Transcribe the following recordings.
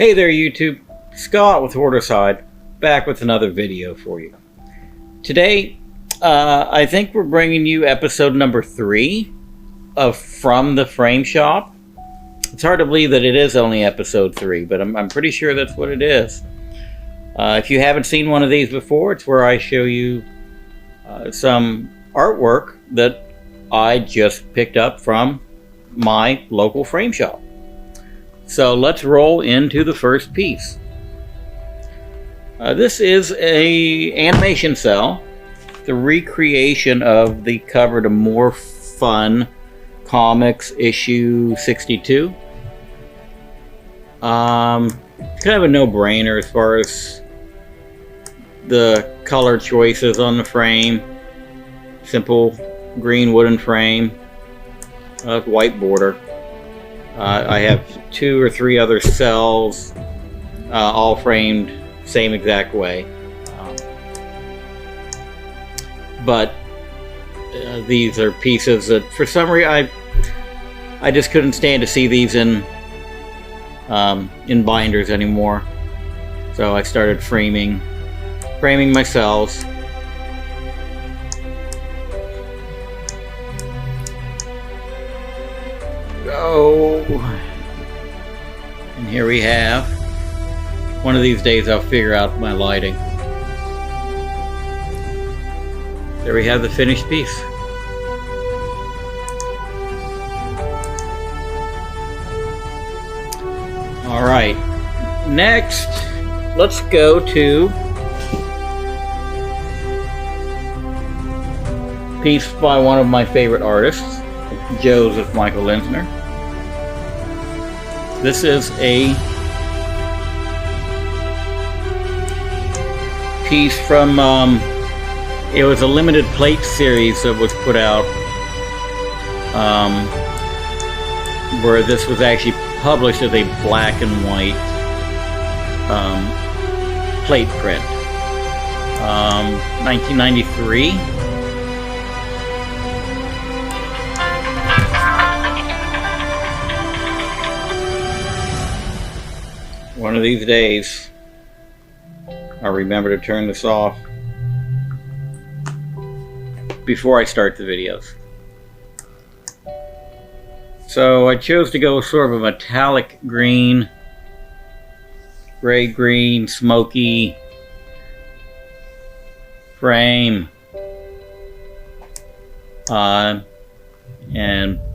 Hey there YouTube, Scott with Orderside, back with another video for you. Today, I think we're bringing you episode number 3 of From the Frame Shop. It's hard to believe that it is only episode 3, but I'm pretty sure that's what it is. If you haven't seen one of these before, it's where I show you some artwork that I just picked up from my local frame shop. So let's roll into the first piece. This is a animation cell, the recreation of the cover to More Fun Comics issue 62. Kind of a no-brainer as far as the color choices on the frame. Simple green wooden frame, white border. I have 2 or 3 other cells, all framed same exact way. But these are pieces that, for some reason, I just couldn't stand to see these in binders anymore. So I started framing my cells. And here we have, one of these days I'll figure out my lighting. There we have the finished piece. Alright, next let's go to a piece by one of my favorite artists, Joseph Michael Linzner. This is a piece from, it was a limited plate series that was put out, where this was actually published as a black and white plate print. 1993. One of these days, I'll remember to turn this off before I start the videos. So I chose to go with sort of a metallic green, gray-green, smoky frame, and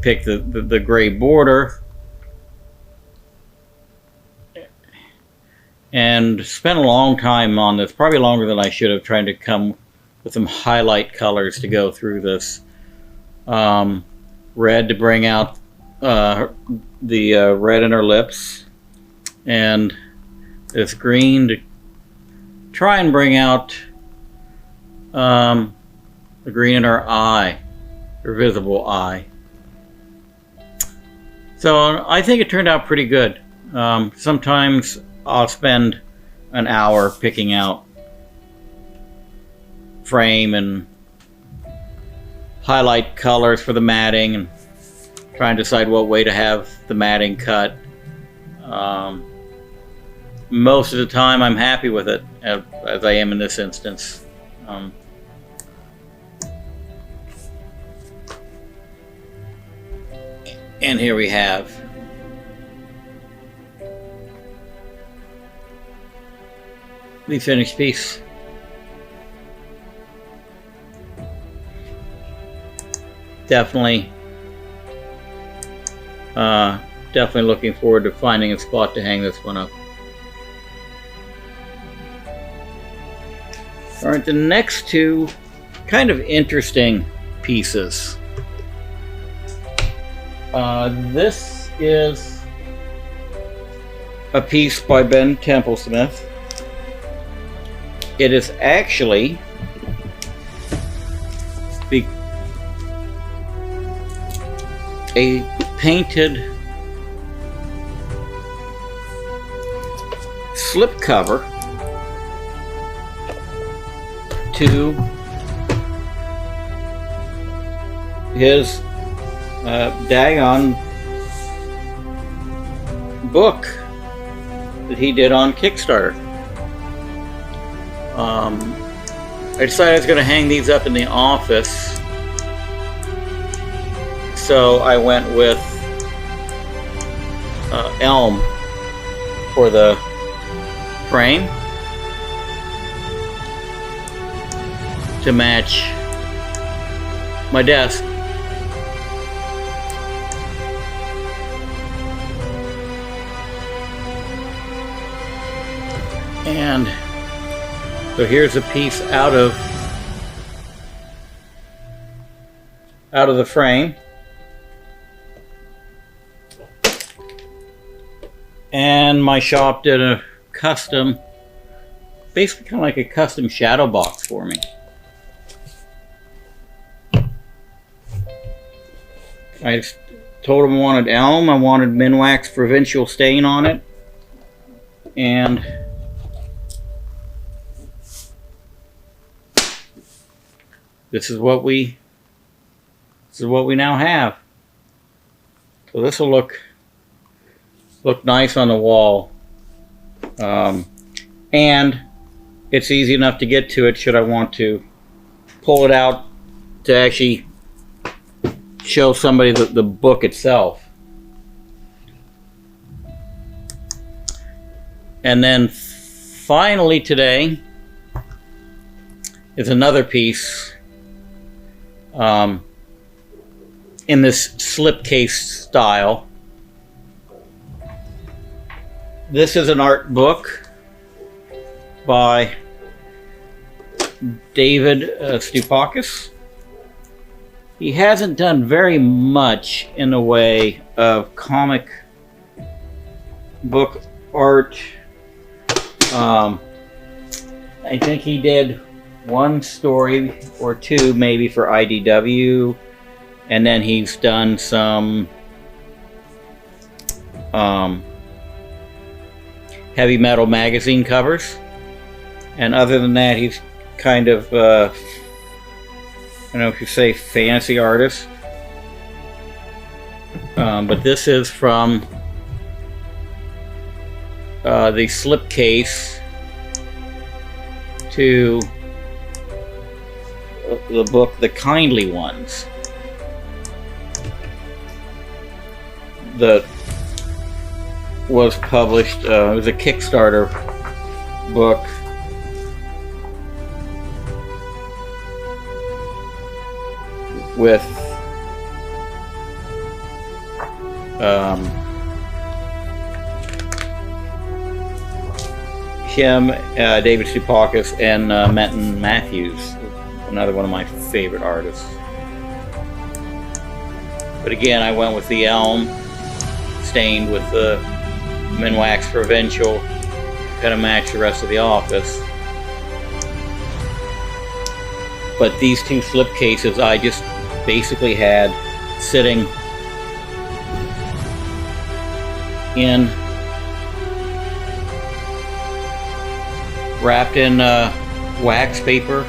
pick the gray border. And spent a long time on this, probably longer than I should have, trying to come with some highlight colors to go through this. Red to bring out the red in her lips, and this green to try and bring out the green in her eye, her visible eye. So I think it turned out pretty good. Sometimes I'll spend an hour picking out frame and highlight colors for the matting and trying to decide what way to have the matting cut. Most of the time I'm happy with it, as I am in this instance. And here we have the finished piece. Definitely looking forward to finding a spot to hang this one up. Alright, the next 2 kind of interesting pieces. This is a piece by Ben Templesmith. It is actually a painted slipcover to his Dagon book that he did on Kickstarter. I decided I was going to hang these up in the office, so I went with elm for the frame to match my desk. And so here's a piece out of the frame. And my shop did a custom, basically kind of like a custom shadow box for me. I just told them I wanted elm, I wanted Minwax provincial stain on it, and this is what we now have. So this will look nice on the wall, and it's easy enough to get to it should I want to pull it out to actually show somebody the book itself. And then finally today is another piece in this slipcase style. This is an art book by David Stupkas. He hasn't done very much in the way of comic book art. I think he did one story or two maybe for IDW, and then he's done some heavy metal magazine covers, and other than that he's kind of I don't know if you say fantasy artist, but this is from the slipcase to the book The Kindly Ones. That was published, it was a Kickstarter book. With him, David Stupkas, and Menton Matthews, another one of my favorite artists. But again, I went with the elm, stained with the Minwax Provincial, kind of match the rest of the office. But these two slipcases I just basically had sitting in, wrapped in wax paper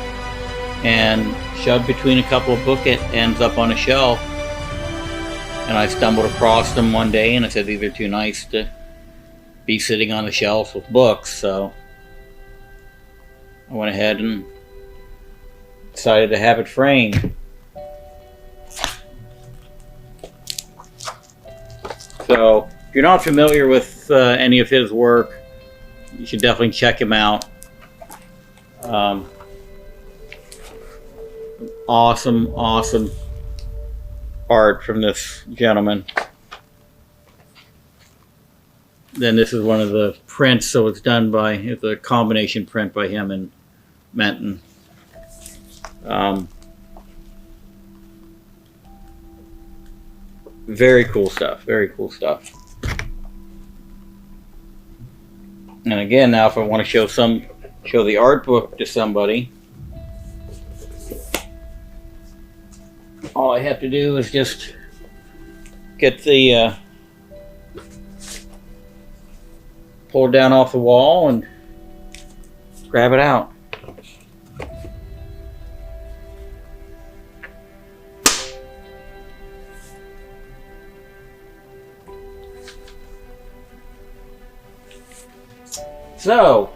and shoved between a couple of book ends up on a shelf. And I stumbled across them one day and I said these are too nice to be sitting on the shelves with books, so I went ahead and decided to have it framed. So if you're not familiar with any of his work, you should definitely check him out. Awesome art from this gentleman. Then this is one of the prints, so it's a combination print by him and Menton. Very cool stuff. And again, now if I want to show the art book to somebody, all I have to do is just get the pull it down off the wall and grab it out. So,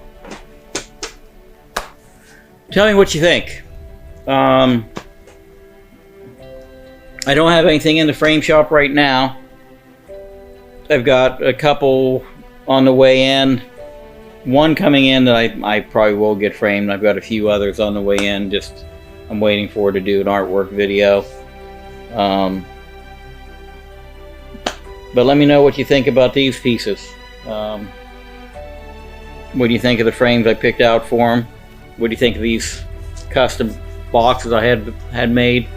tell me what you think. I don't have anything in the frame shop right now. I've got a couple on the way in. One coming in that I probably will get framed. I've got a few others on the way in. Just I'm waiting for her to do an artwork video. But let me know what you think about these pieces. What do you think of the frames I picked out for them? What do you think of these custom boxes I had made?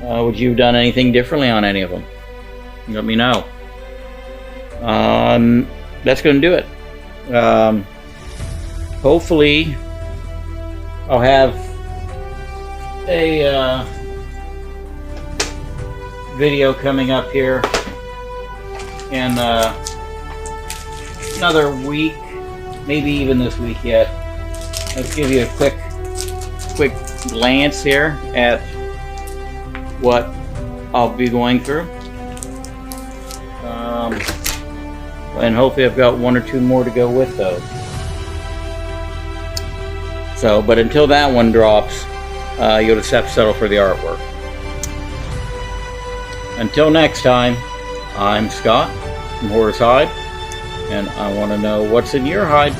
Would you have done anything differently on any of them? Let me know. That's going to do it. Hopefully I'll have a video coming up here in another week, maybe even this week yet. Let's give you a quick glance here at what I'll be going through. And hopefully I've got one or two more to go with those. So, but until that one drops, you'll just have to settle for the artwork. Until next time, I'm Scott from Horror's Hide, and I want to know what's in your hide.